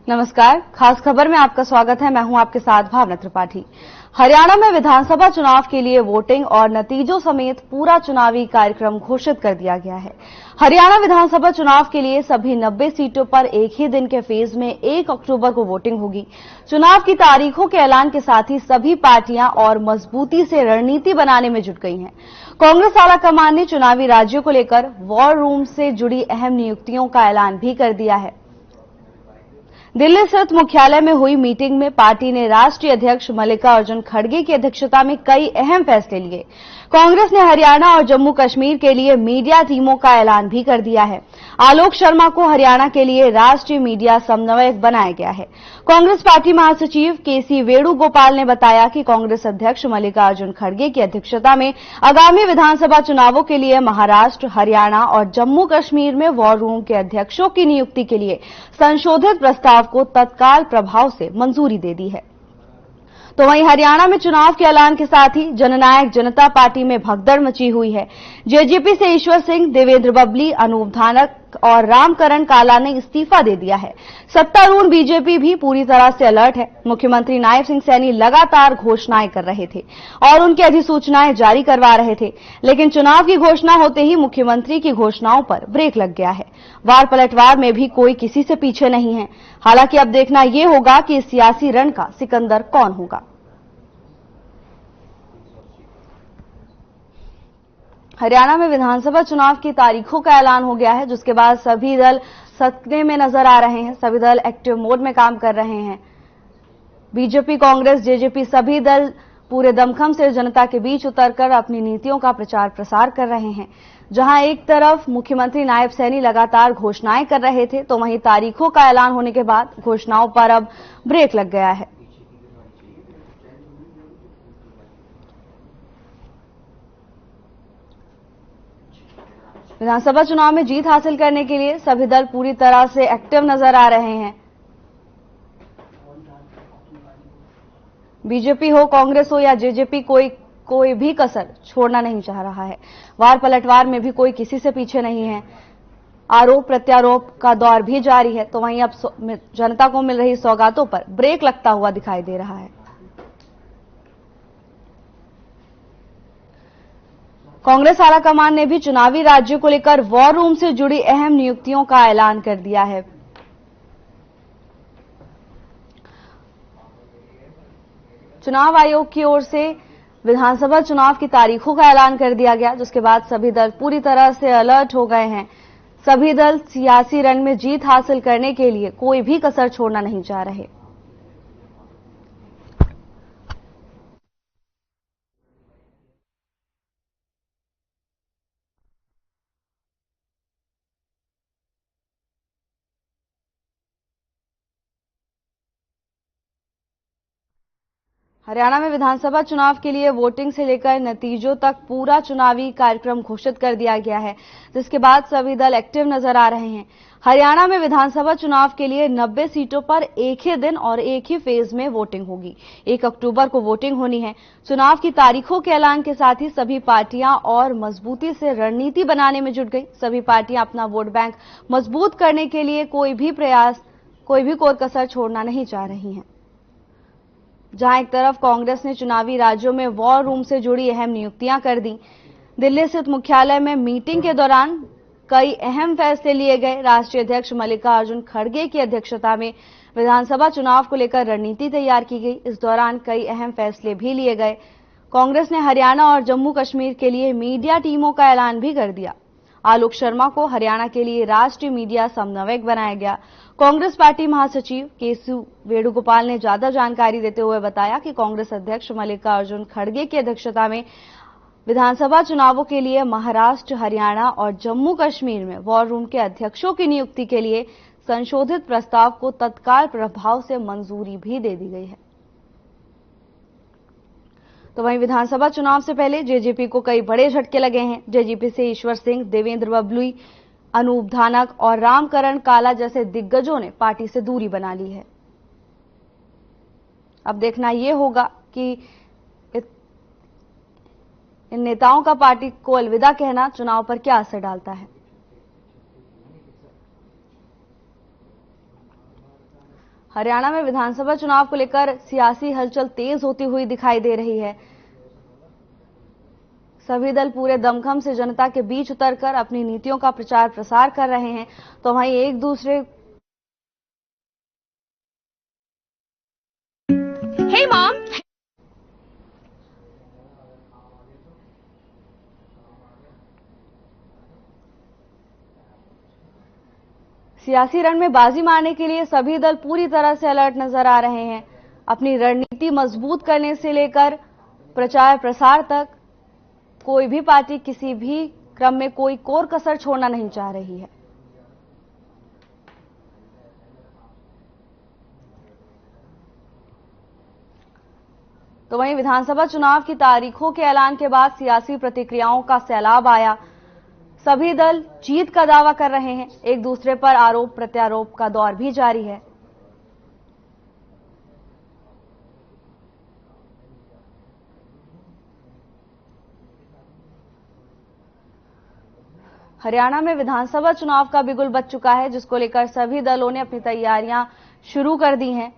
नमस्कार, खास खबर में आपका स्वागत है। मैं हूं आपके साथ भावना त्रिपाठी। हरियाणा में विधानसभा चुनाव के लिए वोटिंग और नतीजों समेत पूरा चुनावी कार्यक्रम घोषित कर दिया गया है। हरियाणा विधानसभा चुनाव के लिए सभी 90 सीटों पर एक ही दिन के फेज में 1 अक्टूबर को वोटिंग होगी। चुनाव की तारीखों के ऐलान के साथ ही सभी पार्टियां और मजबूती से रणनीति बनाने में जुट गई हैं। कांग्रेस आलाकमान ने चुनावी राज्यों को लेकर वॉर रूम से जुड़ी अहम नियुक्तियों का ऐलान भी कर दिया है। दिल्ली स्थित मुख्यालय में हुई मीटिंग में पार्टी ने राष्ट्रीय अध्यक्ष मल्लिकार्जुन खड़गे की अध्यक्षता में कई अहम फैसले लिए। कांग्रेस ने हरियाणा और जम्मू कश्मीर के लिए मीडिया टीमों का ऐलान भी कर दिया है। आलोक शर्मा को हरियाणा के लिए राष्ट्रीय मीडिया समन्वयक बनाया गया है। कांग्रेस पार्टी महासचिव केसी वेणुगोपाल ने बताया कि कांग्रेस अध्यक्ष मल्लिकार्जुन खड़गे की अध्यक्षता में आगामी विधानसभा चुनावों के लिए महाराष्ट्र, हरियाणा और जम्मू कश्मीर में वॉर रूम के अध्यक्षों की नियुक्ति के लिए संशोधित प्रस्ताव को तत्काल प्रभाव से मंजूरी दे दी है। तो वहीं हरियाणा में चुनाव के ऐलान के साथ ही जननायक जनता पार्टी में भगदड़ मची हुई है। जेजेपी से ईश्वर सिंह, देवेंद्र बबली, अनूप धानक और रामकरण काला ने इस्तीफा दे दिया है। सत्तारूढ़ बीजेपी भी पूरी तरह से अलर्ट है। मुख्यमंत्री नायब सिंह सैनी लगातार घोषणाएं कर रहे थे और उनकी अधिसूचनाएं जारी करवा रहे थे, लेकिन चुनाव की घोषणा होते ही मुख्यमंत्री की घोषणाओं पर ब्रेक लग गया है। वार पलटवार में भी कोई किसी से पीछे नहीं है। हालांकि अब देखना यह होगा कि इस सियासी रण का सिकंदर कौन होगा। हरियाणा में विधानसभा चुनाव की तारीखों का ऐलान हो गया है, जिसके बाद सभी दल सक्रिय में नजर आ रहे हैं। सभी दल एक्टिव मोड में काम कर रहे हैं। बीजेपी, कांग्रेस, जेजेपी सभी दल पूरे दमखम से जनता के बीच उतरकर अपनी नीतियों का प्रचार प्रसार कर रहे हैं। जहां एक तरफ मुख्यमंत्री नायब सैनी लगातार घोषणाएं कर रहे थे, तो वहीं तारीखों का ऐलान होने के बाद घोषणाओं पर अब ब्रेक लग गया है। विधानसभा चुनाव में जीत हासिल करने के लिए सभी दल पूरी तरह से एक्टिव नजर आ रहे हैं। बीजेपी हो, कांग्रेस हो या जेजेपी, कोई भी कसर छोड़ना नहीं चाह रहा है। वार पलटवार में भी कोई किसी से पीछे नहीं है। आरोप प्रत्यारोप का दौर भी जारी है। तो वहीं अब जनता को मिल रही सौगातों पर ब्रेक लगता हुआ दिखाई दे रहा है। कांग्रेस आलाकमान ने भी चुनावी राज्यों को लेकर वॉर रूम से जुड़ी अहम नियुक्तियों का ऐलान कर दिया है। चुनाव आयोग की ओर से विधानसभा चुनाव की तारीखों का ऐलान कर दिया गया, जिसके बाद सभी दल पूरी तरह से अलर्ट हो गए हैं। सभी दल सियासी रण में जीत हासिल करने के लिए कोई भी कसर छोड़ना नहीं चाह रहे। हरियाणा में विधानसभा चुनाव के लिए वोटिंग से लेकर नतीजों तक पूरा चुनावी कार्यक्रम घोषित कर दिया गया है, जिसके बाद सभी दल एक्टिव नजर आ रहे हैं। हरियाणा में विधानसभा चुनाव के लिए 90 सीटों पर एक ही दिन और एक ही फेज में वोटिंग होगी। 1 अक्टूबर को वोटिंग होनी है। चुनाव की तारीखों के ऐलान के साथ ही सभी पार्टियां और मजबूती से रणनीति बनाने में जुट गई। सभी पार्टियां अपना वोट बैंक मजबूत करने के लिए कोई भी कोर कसर छोड़ना नहीं चाह रही हैं। जहां एक तरफ कांग्रेस ने चुनावी राज्यों में वॉर रूम से जुड़ी अहम नियुक्तियां कर दी। दिल्ली स्थित मुख्यालय में मीटिंग के दौरान कई अहम फैसले लिए गए। राष्ट्रीय अध्यक्ष मल्लिकार्जुन खड़गे की अध्यक्षता में विधानसभा चुनाव को लेकर रणनीति तैयार की गई। इस दौरान कई अहम फैसले भी लिए गए। कांग्रेस ने हरियाणा और जम्मू कश्मीर के लिए मीडिया टीमों का ऐलान भी कर दिया। आलोक शर्मा को हरियाणा के लिए राष्ट्रीय मीडिया समन्वयक बनाया गया। कांग्रेस पार्टी महासचिव केसी वेणुगोपाल ने ज्यादा जानकारी देते हुए बताया कि कांग्रेस अध्यक्ष मल्लिकार्जुन खड़गे की अध्यक्षता में विधानसभा चुनावों के लिए महाराष्ट्र, हरियाणा और जम्मू कश्मीर में वॉर रूम के अध्यक्षों की नियुक्ति के लिए संशोधित प्रस्ताव को तत्काल प्रभाव से मंजूरी भी दे दी गई है। तो वहीं विधानसभा चुनाव से पहले जेजेपी को कई बड़े झटके लगे हैं। जेजेपी से ईश्वर सिंह, देवेंद्र बबली, अनूप धानक और रामकरण काला जैसे दिग्गजों ने पार्टी से दूरी बना ली है। अब देखना यह होगा कि इन नेताओं का पार्टी को अलविदा कहना चुनाव पर क्या असर डालता है। हरियाणा में विधानसभा चुनाव को लेकर सियासी हलचल तेज होती हुई दिखाई दे रही है। सभी दल पूरे दमखम से जनता के बीच उतरकर अपनी नीतियों का प्रचार प्रसार कर रहे हैं, तो वहीं एक दूसरे Hey mom! सियासी रण में बाजी मारने के लिए सभी दल पूरी तरह से अलर्ट नजर आ रहे हैं। अपनी रणनीति मजबूत करने से लेकर प्रचार प्रसार तक कोई भी पार्टी किसी भी क्रम में कोई कोर कसर छोड़ना नहीं चाह रही है। तो वहीं विधानसभा चुनाव की तारीखों के ऐलान के बाद सियासी प्रतिक्रियाओं का सैलाब आया। सभी दल जीत का दावा कर रहे हैं, एक दूसरे पर आरोप प्रत्यारोप का दौर भी जारी है। हरियाणा में विधानसभा चुनाव का बिगुल बज चुका है, जिसको लेकर सभी दलों ने अपनी तैयारियां शुरू कर दी हैं।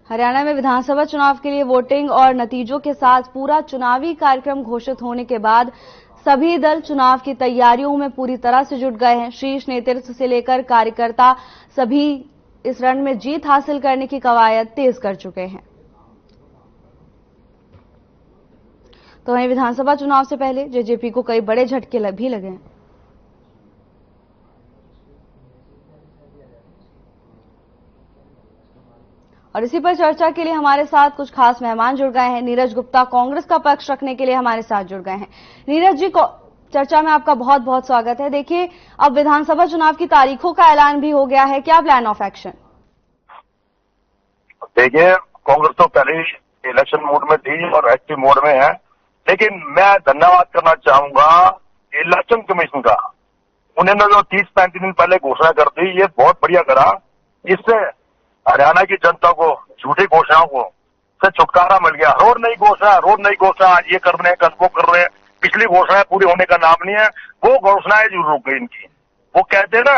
हरियाणा में विधानसभा चुनाव के लिए वोटिंग और नतीजों के साथ पूरा चुनावी कार्यक्रम घोषित होने के बाद सभी दल चुनाव की तैयारियों में पूरी तरह से जुट गए हैं। शीर्ष नेतृत्व से लेकर कार्यकर्ता सभी इस रण में जीत हासिल करने की कवायद तेज कर चुके हैं। तो वहीं विधानसभा चुनाव से पहले जेजेपी को कई बड़े झटके भी लगे हैं। और इसी पर चर्चा के लिए हमारे साथ कुछ खास मेहमान जुड़ गए हैं। नीरज गुप्ता कांग्रेस का पक्ष रखने के लिए हमारे साथ जुड़ गए हैं। नीरज जी को चर्चा में आपका बहुत बहुत स्वागत है। देखिए, अब विधानसभा चुनाव की तारीखों का ऐलान भी हो गया है, क्या प्लान ऑफ एक्शन? देखिए, कांग्रेस तो पहले ही इलेक्शन मोड में थी और एक्टिव मोड में है, लेकिन मैं धन्यवाद करना चाहूंगा इलेक्शन कमीशन का। उन्होंने जो 30-35 दिन पहले घोषणा कर दी, ये बहुत बढ़िया करा। इससे हरियाणा की जनता को झूठी घोषणाओं को से छुटकारा मिल गया। रोज नई घोषणा, ये कर रहे हैं, कल वो कर रहे हैं। पिछली घोषणाएं पूरी होने का नाम नहीं है। वो घोषणाएं जो रुक गई इनकी, वो कहते हैं ना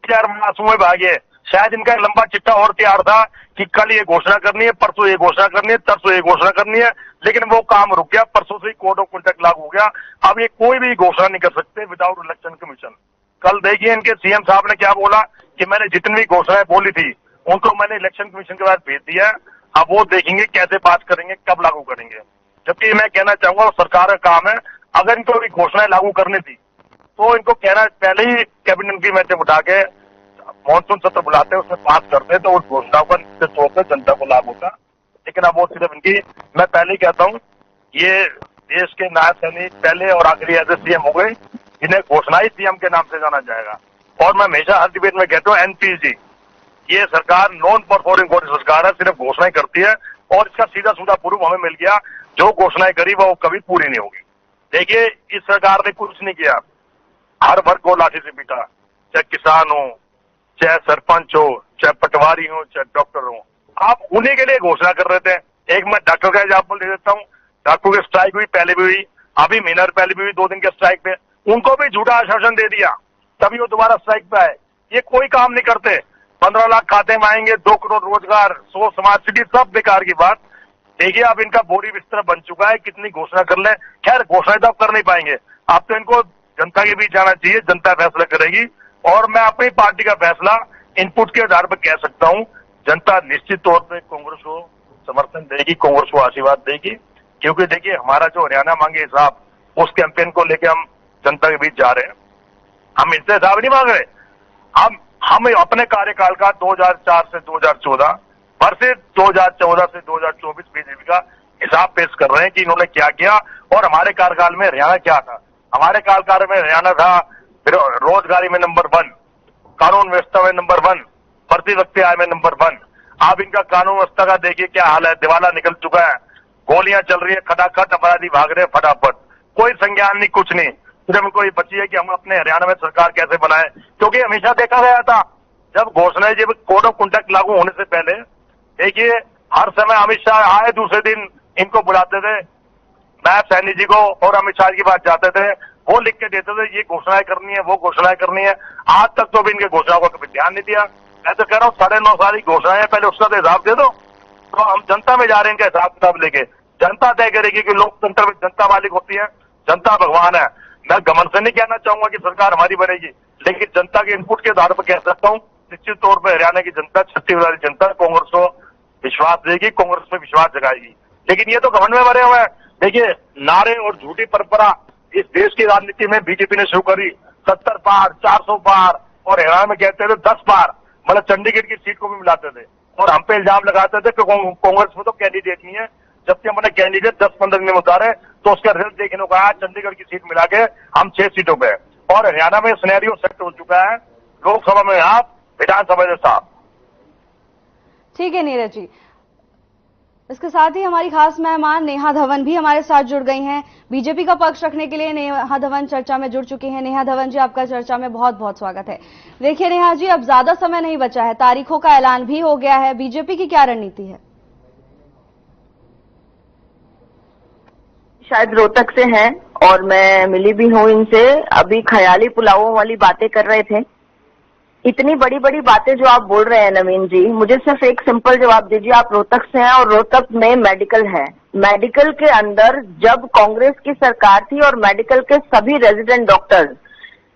4 मासूम भागे। शायद इनका लंबा चिट्ठा और तैयार था कि कल ये घोषणा करनी है, परसों ये घोषणा करनी है, तरसों ये घोषणा करनी है, लेकिन वो काम रुक गया। परसों से ही कोड ऑफ कंडक्ट लागू हो गया। अब ये कोई भी घोषणा नहीं कर सकते विदाउट इलेक्शन कमीशन। कल देखिए इनके सीएम साहब ने क्या बोला कि मैंने जितनी भी घोषणाएं बोली थी उनको मैंने इलेक्शन कमीशन के बाद भेज दिया। अब वो देखेंगे कैसे पास करेंगे, कब लागू करेंगे। जबकि मैं कहना चाहूंगा सरकार का काम है, अगर इनको भी घोषणाएं लागू करनी थी तो इनको कहना पहले ही कैबिनेट की मीटिंग उठा के मानसून सत्र बुलाते, उसमें पास करते तो उस घोषणाओं का तौर पर जनता को लाभ होता। लेकिन अब वो सिर्फ इनकी, मैं पहले ही कहता हूँ, ये देश के नायक सैनिक पहले और आखिरी ऐसे सीएम हो गए जिन्हें घोषणा ही सीएम के नाम से जाना जाएगा। और मैं हमेशा हर डिबेट में कहता हूँ एनपीजी, ये सरकार नॉन परफॉर्मिंग बॉडी सरकार है, सिर्फ घोषणाएं करती है और इसका सीधा सीधा प्रूफ हमें मिल गया। जो घोषणाएं करी वो कभी पूरी नहीं होगी। देखिए, इस सरकार ने कुछ नहीं किया, हर वर्ग को लाठी से पीटा, चाहे किसान हो, चाहे सरपंच हो, चाहे पटवारी हो, चाहे डॉक्टर हो। आप उन्हीं के लिए घोषणा कर रहे थे। एक मैं डॉक्टर का एग्जाम्पल दे देता हूँ। डॉक्टर की स्ट्राइक हुई, पहले भी हुई, अभी महीना पहले भी हुई, 2 दिन के स्ट्राइक पे उनको भी झूठा आश्वासन दे दिया, तभी वो दोबारा स्ट्राइक पे आए। ये कोई काम नहीं करते। 15 लाख खाते में आएंगे, 2 करोड़ रोजगार, 100 स्मार्ट सिटी, सब बेकार की बात। देखिए, अब इनका बोरी बिस्तर बन चुका है, कितनी घोषणा कर ले। खैर, घोषणा तो अब कर नहीं पाएंगे। अब तो इनको जनता के बीच जाना चाहिए, जनता फैसला करेगी। और मैं अपनी पार्टी का फैसला इनपुट के आधार पर कह सकता हूँ, जनता निश्चित तौर पर कांग्रेस को समर्थन देगी, कांग्रेस को आशीर्वाद देगी। क्योंकि देखिए, हमारा जो हरियाणा मांगे हिसाब, उस कैंपेन को लेकर हम जनता के बीच जा रहे हैं। हम इनसे हिसाब नहीं मांग रहे, हम अपने कार्यकाल का 2004 से 2014 पर से 2014 से 2024 बीजेपी का हिसाब पेश कर रहे हैं कि इन्होंने क्या किया और हमारे कार्यकाल में हरियाणा क्या था। हमारे कार्यकाल में हरियाणा था रोजगारी में नंबर 1, कानून व्यवस्था में नंबर 1, प्रति व्यक्ति आय में नंबर 1। आप इनका कानून व्यवस्था का देखिए क्या हाल है, दिवाला निकल चुका है, गोलियां चल रही है, खटाखट अपराधी भाग रहे हैं फटाफट, कोई संज्ञान नहीं, कुछ नहीं। सिर्फ इनको ये बची है कि हम अपने हरियाणा में सरकार कैसे बनाए। क्योंकि हमेशा देखा गया था, जब घोषणाएं, जब कोड ऑफ कंडक्ट लागू होने से पहले देखिए हर समय अमित शाह आए दूसरे दिन इनको बुलाते थे, नायब सैनी जी को और अमित शाह के पास जाते थे, वो लिख के देते थे ये घोषणाएं करनी है, वो घोषणाएं करनी है। आज तक तो भी इनके घोषणाओं को कभी ध्यान नहीं दिया। मैं तो कह रहा हूँ 9.5 साल की घोषणाएं, पहले उसका तो हिसाब दे दो। तो हम जनता में जा रहे हैं इनका हिसाब किताब लेके, जनता तय करेगी कि लोकतंत्र में जनता मालिक होती है, जनता भगवान है। मैं घमंड से नहीं कहना चाहूंगा कि सरकार हमारी बनेगी, लेकिन जनता के इनपुट के आधार पर कह सकता हूँ निश्चित तौर पर हरियाणा की जनता, छत्तीसगढ़ वाली जनता कांग्रेस को विश्वास देगी, कांग्रेस में विश्वास जगाएगी। लेकिन ये तो घमंड में भरे हुए हैं। देखिए, नारे और झूठी परंपरा इस देश की राजनीति में बीजेपी ने शुरू करी। 70 पार, 400 पार, और हरियाणा में कहते थे 10 पार, मतलब चंडीगढ़ की सीट को भी मिलाते थे और हम पे इल्जाम लगाते थे कि कांग्रेस में तो कैंडिडेट नहीं है। जबकि हमने कैंडिडेट 10-15 दिन में उतारे तो उसका रिजल्ट देखने को आया, चंडीगढ़ की सीट मिला के हम 6 सीटों पे, और हरियाणा में सिनेरियो सेट हो चुका है, लोकसभा में आप, विधानसभा में साहब। ठीक है नीरज जी, इसके साथ ही हमारी खास मेहमान नेहा धवन भी हमारे साथ जुड़ गई हैं। बीजेपी का पक्ष रखने के लिए नेहा धवन चर्चा में जुड़ चुकी हैं। नेहा धवन जी, आपका चर्चा में बहुत बहुत स्वागत है। देखिए नेहा जी, अब ज्यादा समय नहीं बचा है, तारीखों का ऐलान भी हो गया है, बीजेपी की क्या रणनीति है? शायद रोहतक से हैं और मैं मिली भी हूँ इनसे। अभी ख्याली पुलावों वाली बातें कर रहे थे। इतनी बड़ी बड़ी बातें जो आप बोल रहे हैं नवीन जी, मुझे सिर्फ एक सिंपल जवाब दीजिए। आप रोहतक से हैं और रोहतक में मेडिकल है। मेडिकल के अंदर जब कांग्रेस की सरकार थी और मेडिकल के सभी रेजिडेंट डॉक्टर्स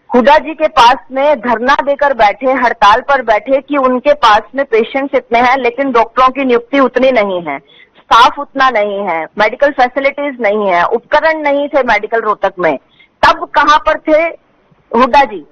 हुड्डा जी के पास में धरना देकर बैठे, हड़ताल पर बैठे कि उनके पास में पेशेंट्स इतने हैं लेकिन डॉक्टरों की नियुक्ति उतनी नहीं है, स्टाफ उतना नहीं है, मेडिकल फैसिलिटीज नहीं है, उपकरण नहीं थे मेडिकल रोहतक में। तब कहां पर थे हुड्डा जी?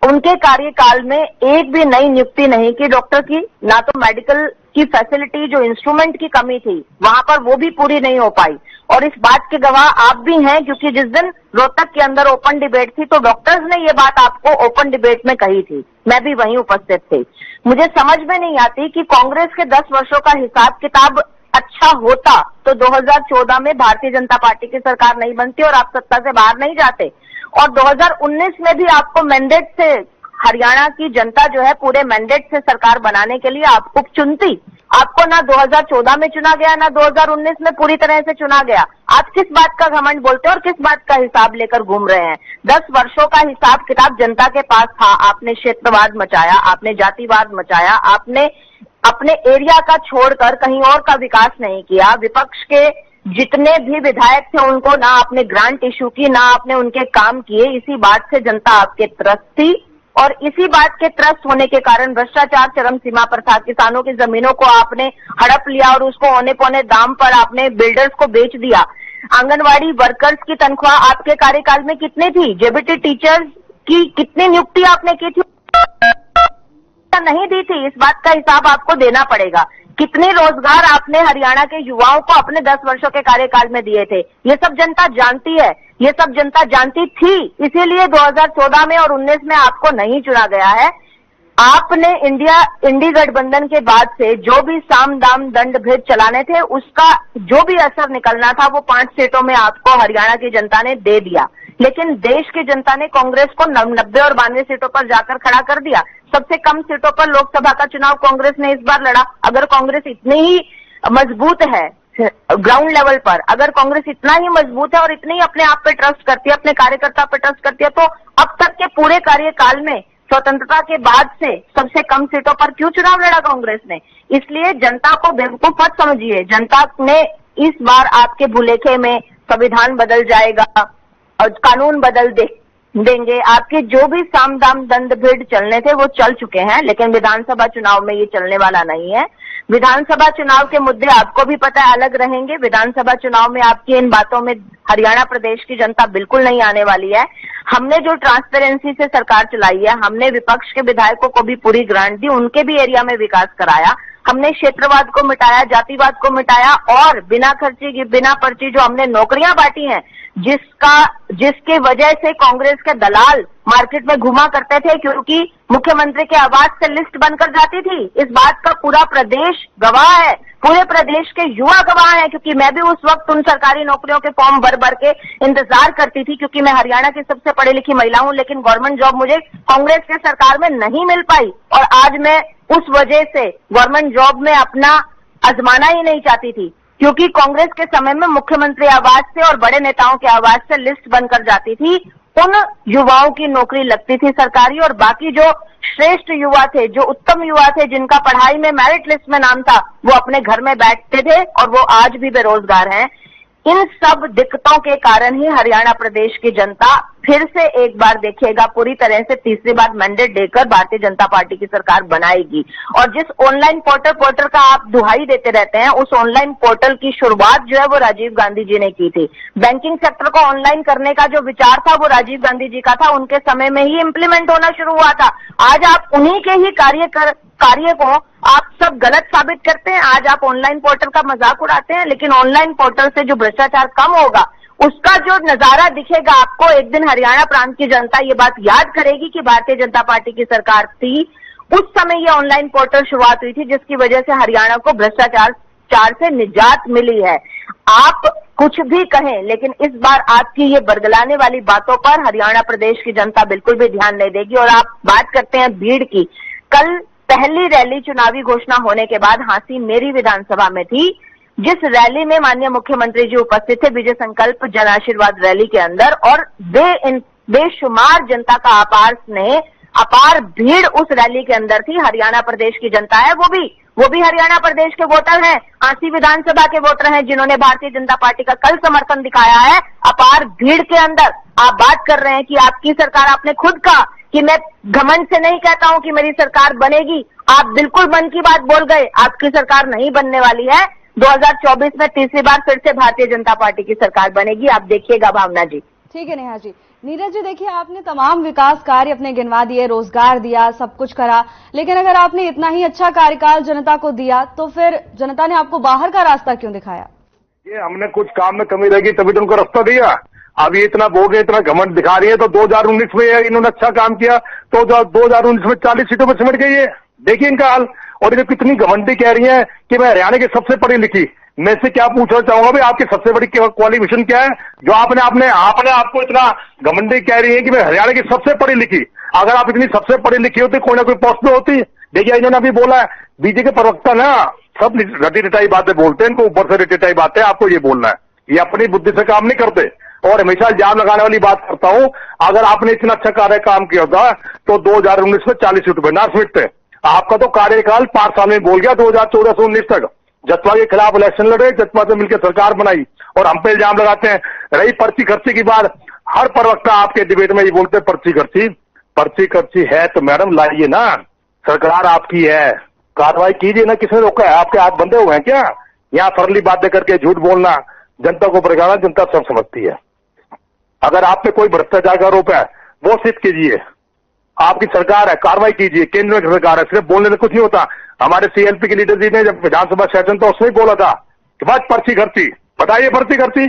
उनके कार्यकाल में एक भी नई नियुक्ति नहीं की डॉक्टर की, ना तो मेडिकल की फैसिलिटी जो इंस्ट्रूमेंट की कमी थी वहां पर वो भी पूरी नहीं हो पाई। और इस बात के गवाह आप भी हैं, क्योंकि जिस दिन रोहतक के अंदर ओपन डिबेट थी तो डॉक्टर्स ने ये बात आपको ओपन डिबेट में कही थी, मैं भी वहीं उपस्थित थी। मुझे समझ में नहीं आती कि कांग्रेस के 10 वर्षों का हिसाब किताब अच्छा होता तो 2014 में भारतीय जनता पार्टी की सरकार नहीं बनती और आप सत्ता से बाहर नहीं जाते, और 2019 में भी आपको मैंडेट से हरियाणा की जनता जो है पूरे मैंडेट से सरकार बनाने के लिए आपको चुनती। आपको ना 2014 में चुना गया, ना 2019 में पूरी तरह से चुना गया। आप किस बात का घमंड बोलते हैं और किस बात का हिसाब लेकर घूम रहे हैं? 10 वर्षों का हिसाब किताब जनता के पास था। आपने क्षेत्रवाद मचाया, आपने जातिवाद मचाया, आपने अपने एरिया का छोड़कर कहीं और का विकास नहीं किया। विपक्ष के जितने भी विधायक थे उनको ना आपने ग्रांट इशू की, ना आपने उनके काम किए। इसी बात से जनता आपके त्रस्त थी और इसी बात के त्रस्त होने के कारण भ्रष्टाचार चरम सीमा पर था। किसानों की जमीनों को आपने हड़प लिया और उसको औने पौने दाम पर आपने बिल्डर्स को बेच दिया। आंगनवाड़ी वर्कर्स की तनख्वाह आपके कार्यकाल में कितनी थी? जेबीटी टीचर्स की कितनी नियुक्ति आपने की थी? नहीं दी थी। इस बात का हिसाब आपको देना पड़ेगा। कितने रोजगार आपने हरियाणा के युवाओं को अपने 10 वर्षों के कार्यकाल में दिए थे? ये सब जनता जानती है, ये सब जनता जानती थी। इसीलिए 2014 में और 19 में आपको नहीं चुना गया है। आपने इंडी गठबंधन के बाद से जो भी साम दाम दंड भेद चलाने थे उसका जो भी असर निकलना था वो 5 सीटों में आपको हरियाणा की जनता ने दे दिया। लेकिन देश की जनता ने कांग्रेस को 90 और 92 सीटों पर जाकर खड़ा कर दिया। सबसे कम सीटों पर लोकसभा का चुनाव कांग्रेस ने इस बार लड़ा। अगर कांग्रेस इतनी ही मजबूत है ग्राउंड लेवल पर, अगर कांग्रेस इतना ही मजबूत है और इतनी ही अपने आप पे ट्रस्ट करती है, अपने कार्यकर्ता पे ट्रस्ट करती है, तो अब तक के पूरे कार्यकाल में स्वतंत्रता के बाद से सबसे कम सीटों पर क्यों चुनाव लड़ा कांग्रेस ने? इसलिए जनता को बेवकूफ मत समझिए। जनता ने इस बार आपके भुलेखे में संविधान बदल जाएगा और कानून बदल देंगे। आपके जो भी साम दाम दंड भेद चलने थे वो चल चुके हैं, लेकिन विधानसभा चुनाव में ये चलने वाला नहीं है। विधानसभा चुनाव के मुद्दे आपको भी पता है अलग रहेंगे। विधानसभा चुनाव में आपकी इन बातों में हरियाणा प्रदेश की जनता बिल्कुल नहीं आने वाली है। हमने जो ट्रांसपेरेंसी से सरकार चलाई है, हमने विपक्ष के विधायकों को भी पूरी ग्रांट दी, उनके भी एरिया में विकास कराया। हमने क्षेत्रवाद को मिटाया, जातिवाद को मिटाया और बिना खर्ची की बिना पर्ची जो हमने नौकरियां बांटी हैं, जिसके वजह से कांग्रेस के दलाल मार्केट में घुमा करते थे, क्योंकि मुख्यमंत्री के आवास से लिस्ट बनकर जाती थी। इस बात का पूरा प्रदेश गवाह है, पूरे प्रदेश के युवा गवाह हैं, क्योंकि मैं भी उस वक्त उन सरकारी नौकरियों के फॉर्म भर भर के इंतजार करती थी, क्योंकि मैं हरियाणा की सबसे पढ़ी लिखी महिला हूं, लेकिन गवर्नमेंट जॉब मुझे कांग्रेस के सरकार में नहीं मिल पाई और आज मैं उस वजह से गवर्नमेंट जॉब में अपना आजमाना ही नहीं चाहती थी, क्योंकि कांग्रेस के समय में मुख्यमंत्री आवास से और बड़े नेताओं के आवास से लिस्ट बनकर जाती थी। उन युवाओं की नौकरी लगती थी सरकारी, और बाकी जो श्रेष्ठ युवा थे, जो उत्तम युवा थे, जिनका पढ़ाई में मेरिट लिस्ट में नाम था, वो अपने घर में बैठते थे और वो आज भी बेरोजगार हैं। इन सब दिक्कतों के कारण ही हरियाणा प्रदेश की जनता फिर से एक बार देखिएगा पूरी तरह से तीसरी बार मैंडेट देकर भारतीय जनता पार्टी की सरकार बनाएगी। और जिस ऑनलाइन पोर्टल का आप दुहाई देते रहते हैं, उस ऑनलाइन पोर्टल की शुरुआत जो है वो राजीव गांधी जी ने की थी। बैंकिंग सेक्टर को ऑनलाइन करने का जो विचार था वो राजीव गांधी जी का था, उनके समय में ही इंप्लीमेंट होना शुरू हुआ था। आज आप उन्हीं के ही कार्य को आप सब गलत साबित करते हैं। आज आप ऑनलाइन पोर्टल का मजाक उड़ाते हैं, लेकिन ऑनलाइन पोर्टल से जो भ्रष्टाचार कम होगा, उसका जो नजारा दिखेगा आपको, एक दिन हरियाणा प्रांत की जनता ये बात याद करेगी कि भारतीय जनता पार्टी की सरकार थी, उस समय ये ऑनलाइन पोर्टल शुरुआत हुई थी, जिसकी वजह से हरियाणा को भ्रष्टाचार से निजात मिली है। आप कुछ भी कहें, लेकिन इस बार आपकी ये बरगलाने वाली बातों पर हरियाणा प्रदेश की जनता बिल्कुल भी ध्यान नहीं देगी। और आप बात करते हैं भीड़ की, कल पहली रैली चुनावी घोषणा होने के बाद हांसी मेरी विधानसभा में थी, जिस रैली में माननीय मुख्यमंत्री जी उपस्थित थे, विजय संकल्प जन आशीर्वाद रैली के अंदर, और बेशुमार जनता का अपार स्नेह, अपार भीड़ उस रैली के अंदर थी। हरियाणा प्रदेश की जनता है, वो भी हरियाणा प्रदेश के वोटर हैं, हांसी विधानसभा के वोटर हैं, जिन्होंने भारतीय जनता पार्टी का कल समर्थन दिखाया है अपार भीड़ के अंदर। आप बात कर रहे हैं कि आपकी सरकार, आपने खुद कहा कि मैं घमंड से नहीं कहता हूं कि मेरी सरकार बनेगी, आप बिल्कुल मन की बात बोल गए, आपकी सरकार नहीं बनने वाली है। 2024 में तीसरी बार फिर से भारतीय जनता पार्टी की सरकार बनेगी, आप देखिएगा भावना जी। ठीक है नेहा जी। नीरज जी, देखिए आपने तमाम विकास कार्य अपने गिनवा दिए, रोजगार दिया, सब कुछ करा, लेकिन अगर आपने इतना ही अच्छा कार्यकाल जनता को दिया तो फिर जनता ने आपको बाहर का रास्ता क्यों दिखाया? ये हमने कुछ काम में कमी रहेगी तभी तो उनको रास्ता दिया। अब ये इतना बोल रहे, इतना घमंड दिखा रही है, तो 2019 में इन्होंने अच्छा काम किया तो 2019 में 40 सीटों में सिमट गई है। देखिए इनका हाल। और ये कितनी घमंडी कह रही है कि मैं हरियाणा की सबसे पढ़ी लिखी। मैं से क्या पूछना चाहूंगा भाई, आपकी सबसे बड़ी क्वालिफिकेशन क्या है जो आपने आपको इतना घमंडी कह रही है कि मैं हरियाणा की सबसे पढ़ी लिखी। अगर आप इतनी सबसे पढ़ी लिखी होती, कोई ना कोई पोस्ट में होती। देखिए इन्होंने अभी बोला है, बीजेपी के प्रवक्ता ना सब रटी रटाई बातें बोलते हैं, इनको ऊपर से रटी रटाई बातें आपको ये बोलना है, ये अपनी बुद्धि से काम नहीं करते और हमेशा इल्जाम लगाने वाली बात करता हूं। अगर आपने इतना अच्छा काम किया था तो 2019 में 40 सीटों पर ना सिमटते। आपका तो कार्यकाल 5 साल में बोल गया 2014 से 19 तक। जसपा के खिलाफ इलेक्शन लड़े, जसपा से मिलकर सरकार बनाई और हम पे इल्जाम लगाते हैं। रही पर्ची खर्ची की बात, हर प्रवक्ता आपके डिबेट में ये बोलते हैं पर्ची खर्ची है तो मैडम लाइए ना, सरकार आपकी है, कार्रवाई कीजिए ना। किसने रोका है? आपके हाथ बंधे हुए हैं क्या? यहाँ फर्ली बातें करके झूठ बोलना, जनता को भड़काना, जनता सब समझती है। अगर आप पे कोई भ्रष्टाचार का आरोप है वो सिद्ध कीजिए, आपकी सरकार है, कार्रवाई कीजिए, केंद्र में सरकार है, सिर्फ बोलने से कुछ नहीं होता। हमारे सीएलपी के लीडर जी ने जब विधानसभा सेशन था उसमें बोला था कि बस पर्ची खर्ची, बताइए पर्ची खर्ची,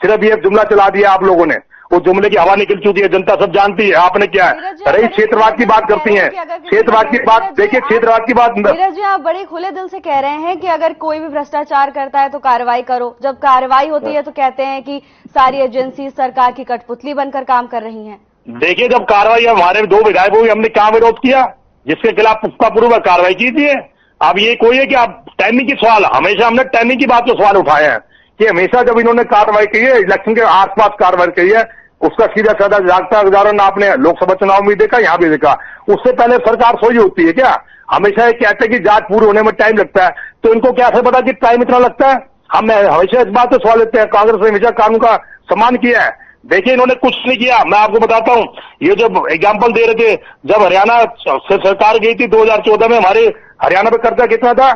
सिर्फ ये जुमला चला दिया आप लोगों ने, वो जुमले की हवा निकल चुकी है, जनता सब जानती है आपने क्या है। रही क्षेत्रवाद की बात करती हैं, क्षेत्रवाद की बात देखिए, क्षेत्रवाद की बात नीरज जी, आप बड़े खुले दिल से कह रहे हैं कि अगर कोई भी भ्रष्टाचार करता है तो कार्रवाई करो, जब कार्रवाई होती है तो कहते हैं कि सारी एजेंसी सरकार की कठपुतली बनकर काम कर रही हैं। देखिए जब कार्रवाई, हमारे 2 विधायकों की हमने क्या विरोध किया, जिसके खिलाफ पुख्ता पूर्व कार्रवाई कीजिए। अब ये कोई है कि आप टाइमिंग की सवाल, हमेशा हमने टाइमिंग की बात को सवाल उठाए हैं कि हमेशा जब इन्होंने कार्रवाई की है, इलेक्शन के आसपास कार्रवाई की है, उसका सीधा साधा जागता उदाहरण आपने लोकसभा चुनाव में देखा, यहां भी देखा। उससे पहले सरकार सोई होती है क्या? हमेशा ये कहते हैं कि जांच पूरी होने में टाइम लगता है, तो इनको क्या से पता कि टाइम इतना लगता है? हम हमेशा इस बात पर सवाल लेते हैं। कांग्रेस ने हमेशा कानून का सम्मान किया है। देखिए इन्होंने कुछ नहीं किया। मैं आपको बताता हूं, ये जब एग्जाम्पल दे रहे थे, जब हरियाणा से सरकार गई थी 2014 में, हमारे हरियाणा पे कर्जा कितना था?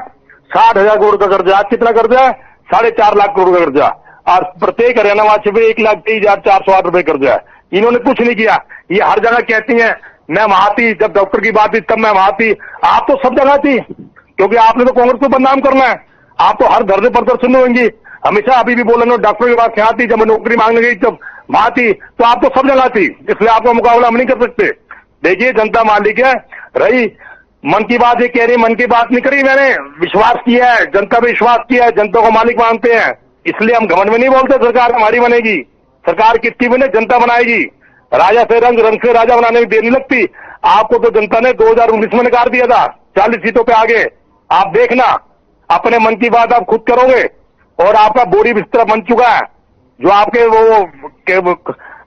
60,000 करोड़ का कर्जा। आज कितना कर्जा है? 4.5 लाख करोड़ का कर्जा, और प्रत्येक हरियाणा वासी पे 1,23,408 रुपए कर्जा है। इन्होंने कुछ नहीं किया। ये हर जगह कहती हैं मैं वहां थी, जब डॉक्टर की बात थी तब मैं वहां थी। आप तो सब जगह थी, क्योंकि आपने तो कांग्रेस को बदनाम करना है। आप तो हर धरने पर प्रदर्शन होंगी हमेशा। अभी भी बोला डॉक्टर की बात यहाँ थी, जब मैं नौकरी मांगने गई तब वहां थी, तो आप तो सब जगह थी, इसलिए आपका मुकाबला हम नहीं कर सकते। देखिए जनता मालिक है। रही मन की बात, ये कह रही मन की बात नहीं करी, मैंने विश्वास किया है, जनता पे विश्वास किया है, जनता को मालिक मानते हैं, इसलिए हम घमंड में नहीं बोलते सरकार हमारी बनेगी। सरकार कितनी बने, जनता बनाएगी। राजा से रंग, रंग से राजा बनाने में देर नहीं लगती। आपको तो जनता ने 2019 में नकार दिया था 40 सीटों पे आगे। आप देखना, अपने मन की बात आप खुद करोगे और आपका बोरी बिस्तर बन चुका है। जो आपके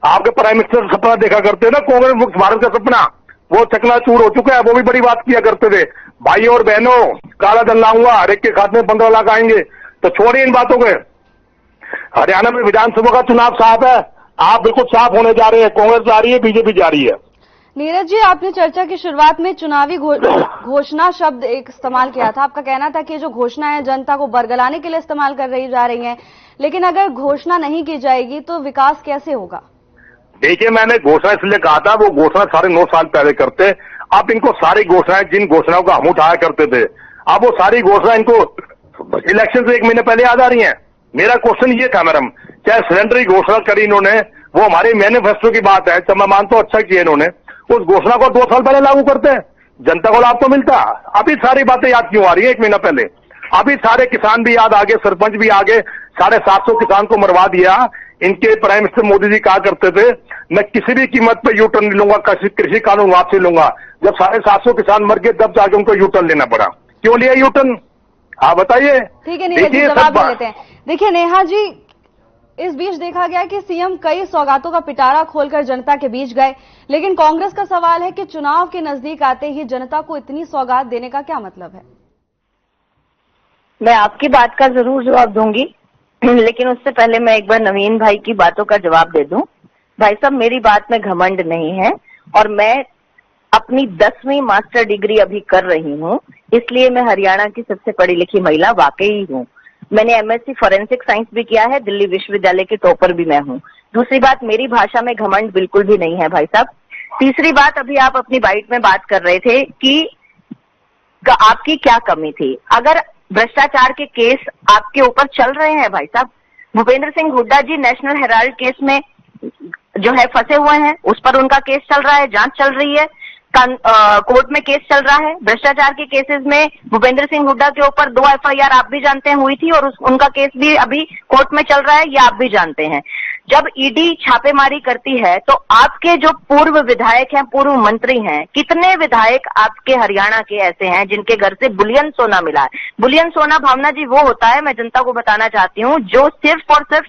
आपके प्राइम मिनिस्टर सपना देखा करते ना, कांग्रेस मुक्त भारत का सपना, वो चकनाचूर हो चुका है। वो भी बड़ी बात किया करते थे, भाई और बहनों काला धन लाऊंगा, हर एक के खाते में 15 लाख आएंगे। तो छोड़िए इन बातों को। हरियाणा में विधानसभा का चुनाव साफ है, आप बिल्कुल साफ होने जा रहे हैं। कांग्रेस जा रही है, बीजेपी जा रही है। नीरज जी, आपने चर्चा की शुरुआत में चुनावी घोषणा शब्द एक इस्तेमाल किया था। आपका कहना था कि जो घोषणा है जनता को बरगलाने के लिए इस्तेमाल जा रही हैं, लेकिन अगर घोषणा नहीं की जाएगी तो विकास कैसे होगा? देखिए, मैंने घोषणा इसलिए कहा था, वो घोषणा 9.5 साल पहले करते। अब इनको सारी घोषणाएं, जिन घोषणाओं का हम उठाया करते थे, अब वो सारी घोषणा इनको इलेक्शन से 1 महीने पहले याद आ रही है। मेरा क्वेश्चन ये था मैडम, चाहे सिलेंडर की घोषणा करी इन्होंने, वो हमारे मैनिफेस्टो की बात है, तो मैं मानता हूं अच्छा किया इन्होंने। उस घोषणा को 2 साल पहले लागू करते हैं, जनता को लाभ तो मिलता। अभी सारी बातें याद क्यों आ रही है 1 महीना पहले? अभी सारे किसान भी याद आ गए, सरपंच भी आ गए। 750 किसान को मरवा दिया। इनके प्राइम मिनिस्टर मोदी जी कहा करते थे, मैं किसी भी कीमत पर यू टर्न नहीं लूंगा, कृषि कानून वापसी लूंगा। जब 750 किसान मर गए तब जाके उनको यू टर्न लेना पड़ा। क्यों लिया यू टर्न? आप बताइए। ठीक है, नीरज जी जवाब दे लेते हैं। देखिए नेहा जी, इस बीच देखा गया कि सीएम कई सौगातों का पिटारा खोलकर जनता के बीच गए, लेकिन कांग्रेस का सवाल है कि चुनाव के नजदीक आते ही जनता को इतनी सौगात देने का क्या मतलब है? मैं आपकी बात का जरूर जवाब दूंगी, लेकिन उससे पहले मैं एक बार नवीन भाई की बातों का जवाब दे दूं। भाई साहब, मेरी बात में घमंड नहीं है और मैं अपनी 10वीं मास्टर डिग्री अभी कर रही हूं, इसलिए मैं हरियाणा की सबसे पढ़ी लिखी महिला वाकई हूं। मैंने एमएससी फॉरेंसिक साइंस भी किया है, दिल्ली विश्वविद्यालय की टॉपर भी मैं हूं। दूसरी बात, मेरी भाषा में घमंड बिल्कुल भी नहीं है भाई साहब। तीसरी बात, अभी आप अपनी बाइट में बात कर रहे थे कि आपकी क्या कमी थी। अगर भ्रष्टाचार के केस आपके ऊपर चल रहे हैं भाई साहब, भूपेंद्र सिंह हुड्डा जी नेशनल हेराल्ड केस में जो है फंसे हुए हैं, उस पर उनका केस चल रहा है, जांच चल रही है, कोर्ट में केस चल रहा है। भ्रष्टाचार के केसेस में भूपेंद्र सिंह हुड्डा के ऊपर 2 एफआईआर आप भी जानते हैं हुई थी और उनका केस भी अभी कोर्ट में चल रहा है, ये आप भी जानते हैं। जब ईडी छापेमारी करती है तो आपके जो पूर्व विधायक हैं, पूर्व मंत्री हैं, कितने विधायक आपके हरियाणा के ऐसे हैं जिनके घर से बुलियन सोना मिला है? बुलियन सोना भावना जी वो होता है, मैं जनता को बताना चाहती हूँ, जो सिर्फ और सिर्फ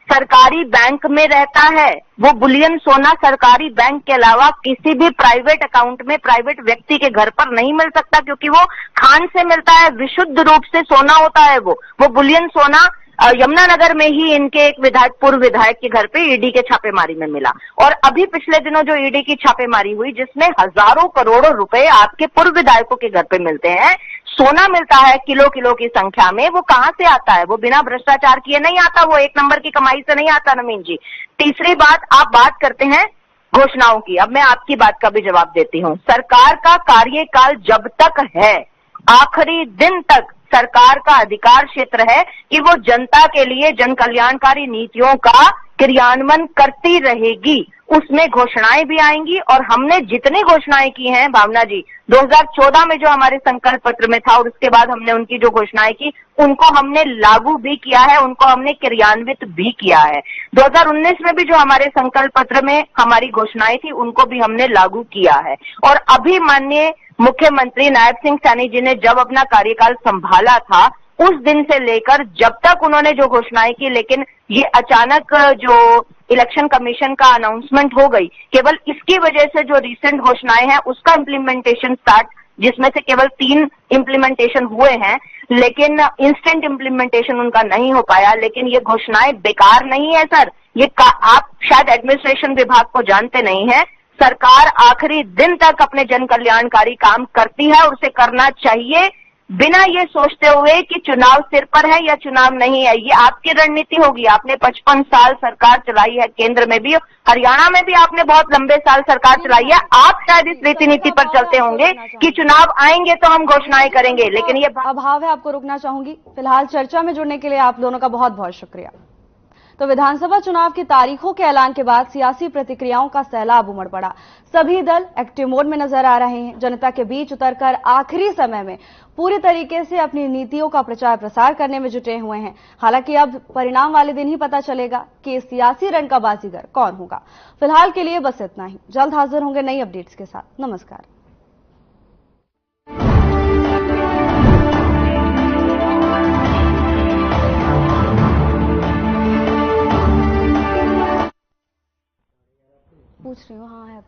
सरकारी बैंक में रहता है। वो बुलियन सोना सरकारी बैंक के अलावा किसी भी प्राइवेट अकाउंट में प्राइवेट व्यक्ति के घर पर नहीं मिल सकता, क्योंकि वो खान से मिलता है, विशुद्ध रूप से सोना होता है। वो बुलियन सोना यमुनानगर में ही इनके एक पूर्व विधायक के घर पे ईडी के छापेमारी में मिला। और अभी पिछले दिनों जो ईडी की छापेमारी हुई, जिसमें हजारों करोड़ों रुपए आपके पूर्व विधायकों के घर पे मिलते हैं, सोना मिलता है किलो किलो की संख्या में, वो कहां से आता है? वो बिना भ्रष्टाचार किए नहीं आता, वो 1 नंबर की कमाई से नहीं आता नवीन जी। तीसरी बात, आप बात करते हैं घोषणाओं की, अब मैं आपकी बात का भी जवाब देती हूं। सरकार का कार्यकाल जब तक है, आखिरी दिन तक सरकार का अधिकार क्षेत्र है कि वो जनता के लिए जन कल्याणकारी नीतियों का क्रियान्वयन करती रहेगी। उसमें घोषणाएं भी आएंगी और हमने जितनी घोषणाएं की हैं भावना जी, 2014 में जो हमारे संकल्प पत्र में था और उसके बाद हमने उनकी जो घोषणाएं की उनको हमने लागू भी किया है, उनको हमने क्रियान्वित भी किया है। 2019 में भी जो हमारे संकल्प पत्र में हमारी घोषणाएं थी उनको भी हमने लागू किया है। और अभी माननीय मुख्यमंत्री नायब सिंह सैनी जी ने जब अपना कार्यकाल संभाला था, उस दिन से लेकर जब तक उन्होंने जो घोषणाएं की, लेकिन ये अचानक जो इलेक्शन कमीशन का अनाउंसमेंट हो गई, केवल इसकी वजह से जो रिसेंट घोषणाएं हैं उसका इम्प्लीमेंटेशन स्टार्ट, जिसमें से केवल 3 इम्प्लीमेंटेशन हुए हैं, लेकिन इंस्टेंट इम्प्लीमेंटेशन उनका नहीं हो पाया। लेकिन ये घोषणाएं बेकार नहीं है सर, ये आप शायद एडमिनिस्ट्रेशन विभाग को जानते नहीं है, सरकार आखिरी दिन तक अपने जन कल्याणकारी काम करती है और उसे करना चाहिए, बिना ये सोचते हुए कि चुनाव सिर पर है या चुनाव नहीं है। ये आपकी रणनीति होगी। आपने 55 साल सरकार चलाई है, केंद्र में भी, हरियाणा में भी आपने बहुत लंबे साल सरकार चलाई है। आप शायद इस रीति नीति पर चलते होंगे कि चुनाव आएंगे तो हम घोषणाएं करेंगे, लेकिन ये अभाव है। आपको रुकना चाहूंगी। फिलहाल चर्चा में जुड़ने के लिए आप दोनों का बहुत बहुत शुक्रिया। तो विधानसभा चुनाव की तारीखों के ऐलान के बाद सियासी प्रतिक्रियाओं का सैलाब उमड़ पड़ा। सभी दल एक्टिव मोड में नजर आ रहे हैं, जनता के बीच उतरकर आखिरी समय में पूरी तरीके से अपनी नीतियों का प्रचार प्रसार करने में जुटे हुए हैं। हालांकि अब परिणाम वाले दिन ही पता चलेगा कि इस सियासी रण का बाजीगर कौन होगा। फिलहाल के लिए बस इतना ही। जल्द हाजिर होंगे नई अपडेट्स के साथ। नमस्कार। रही हूँ, हाँ है तो।